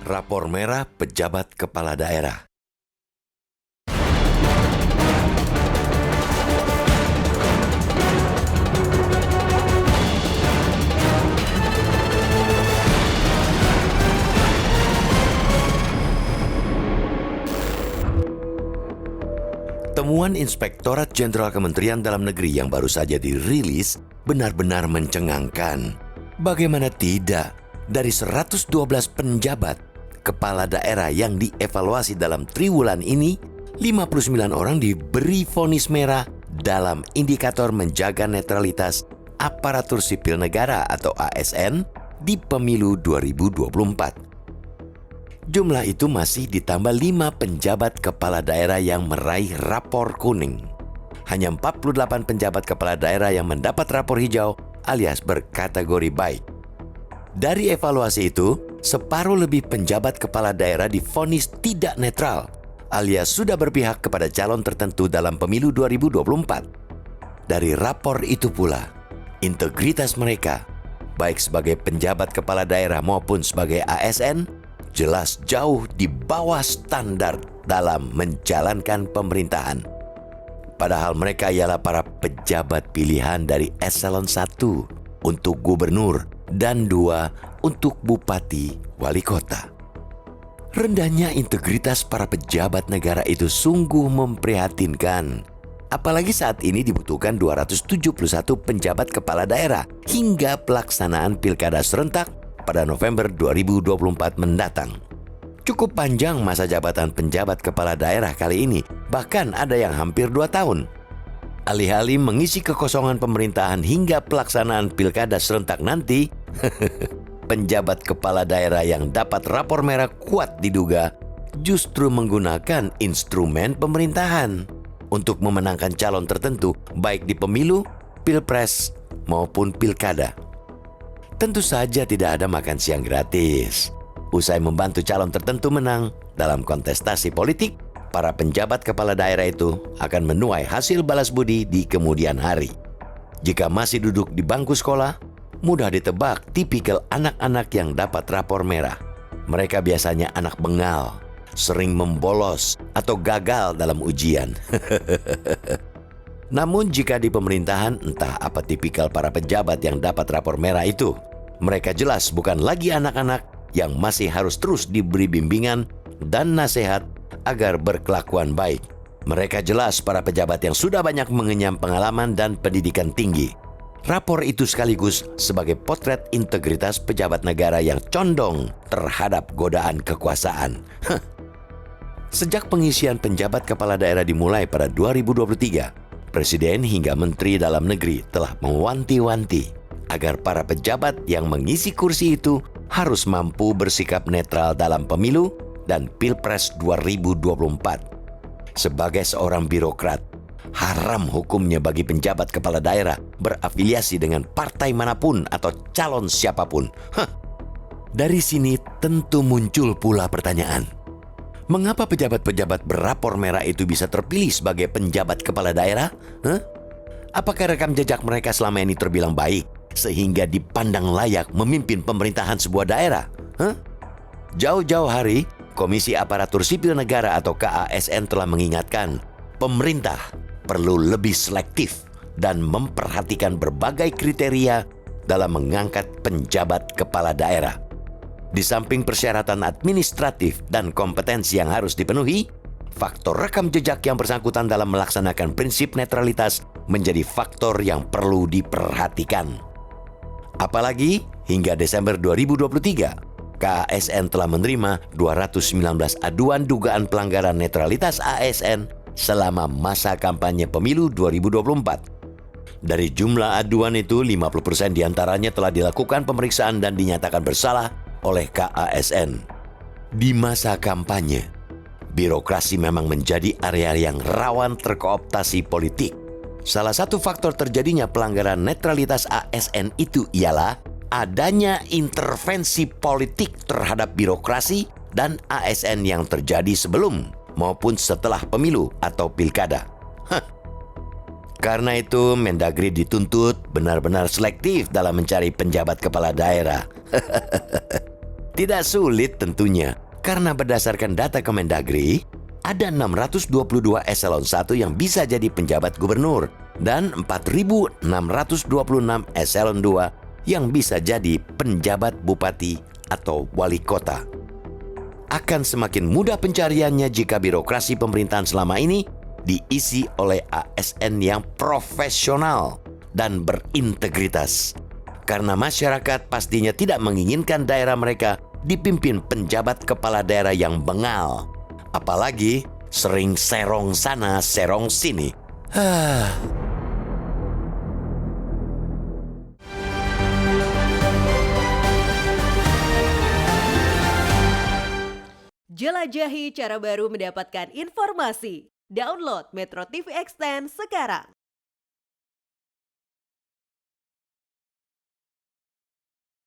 Rapor merah pejabat kepala daerah. Temuan Inspektorat Jenderal Kementerian Dalam Negeri yang baru saja dirilis benar-benar mencengangkan. Bagaimana tidak, dari 112 penjabat kepala daerah yang dievaluasi dalam triwulan ini, 59 orang diberi vonis merah dalam indikator menjaga netralitas aparatur sipil negara atau ASN di pemilu 2024. Jumlah itu masih ditambah 5 penjabat kepala daerah yang meraih rapor kuning. Hanya 48 penjabat kepala daerah yang mendapat rapor hijau alias berkategori baik. Dari evaluasi itu, separuh lebih penjabat kepala daerah divonis tidak netral alias sudah berpihak kepada calon tertentu dalam pemilu 2024. Dari rapor itu pula, integritas mereka, baik sebagai penjabat kepala daerah maupun sebagai ASN, jelas jauh di bawah standar dalam menjalankan pemerintahan. Padahal mereka ialah para pejabat pilihan dari eselon 1 untuk gubernur dan 2 untuk bupati wali kota. Rendahnya integritas para pejabat negara itu sungguh memprihatinkan. Apalagi saat ini dibutuhkan 271 penjabat kepala daerah hingga pelaksanaan pilkada serentak pada November 2024 mendatang. Cukup panjang masa jabatan penjabat kepala daerah kali ini, bahkan ada yang hampir 2 tahun. Alih-alih mengisi kekosongan pemerintahan hingga pelaksanaan pilkada serentak nanti, penjabat kepala daerah yang dapat rapor merah kuat diduga justru menggunakan instrumen pemerintahan untuk memenangkan calon tertentu baik di pemilu, pilpres, maupun pilkada. Tentu saja tidak ada makan siang gratis. Usai membantu calon tertentu menang dalam kontestasi politik, para penjabat kepala daerah itu akan menuai hasil balas budi di kemudian hari. Jika masih duduk di bangku sekolah, mudah ditebak tipikal anak-anak yang dapat rapor merah. Mereka biasanya anak bengal, sering membolos atau gagal dalam ujian. Namun jika di pemerintahan, entah apa tipikal para pejabat yang dapat rapor merah itu. Mereka jelas bukan lagi anak-anak yang masih harus terus diberi bimbingan dan nasihat agar berkelakuan baik. Mereka jelas para pejabat yang sudah banyak mengenyam pengalaman dan pendidikan tinggi. Rapor itu sekaligus sebagai potret integritas pejabat negara yang condong terhadap godaan kekuasaan. Sejak pengisian penjabat kepala daerah dimulai pada 2023, Presiden hingga Menteri Dalam Negeri telah mewanti-wanti agar para pejabat yang mengisi kursi itu harus mampu bersikap netral dalam pemilu dan Pilpres 2024. Sebagai seorang birokrat, haram hukumnya bagi penjabat kepala daerah berafiliasi dengan partai manapun atau calon siapapun. Dari sini tentu muncul pula pertanyaan. Mengapa pejabat-pejabat berapor merah itu bisa terpilih sebagai penjabat kepala daerah? Apakah rekam jejak mereka selama ini terbilang baik sehingga dipandang layak memimpin pemerintahan sebuah daerah? Jauh-jauh hari, Komisi Aparatur Sipil Negara atau KASN telah mengingatkan pemerintah perlu lebih selektif dan memperhatikan berbagai kriteria dalam mengangkat penjabat kepala daerah. Di samping persyaratan administratif dan kompetensi yang harus dipenuhi, faktor rekam jejak yang bersangkutan dalam melaksanakan prinsip netralitas menjadi faktor yang perlu diperhatikan. Apalagi hingga Desember 2023, KASN telah menerima 219 aduan dugaan pelanggaran netralitas ASN selama masa kampanye pemilu 2024. Dari jumlah aduan itu, 50% diantaranya telah dilakukan pemeriksaan dan dinyatakan bersalah oleh KASN. Di masa kampanye, birokrasi memang menjadi area yang rawan terkooptasi politik. Salah satu faktor terjadinya pelanggaran netralitas ASN itu ialah adanya intervensi politik terhadap birokrasi dan ASN yang terjadi sebelum maupun setelah pemilu atau pilkada. Karena itu, Mendagri dituntut benar-benar selektif dalam mencari penjabat kepala daerah. Tidak sulit tentunya, karena berdasarkan data Kemendagri, ada 622 eselon 1 yang bisa jadi penjabat gubernur dan 4.626 eselon 2 yang bisa jadi penjabat bupati atau wali kota. Akan semakin mudah pencariannya jika birokrasi pemerintahan selama ini diisi oleh ASN yang profesional dan berintegritas. Karena masyarakat pastinya tidak menginginkan daerah mereka dipimpin penjabat kepala daerah yang bengal. Apalagi sering serong sana, serong sini. Jelajahi cara baru mendapatkan informasi. Download Metro TV Extend sekarang.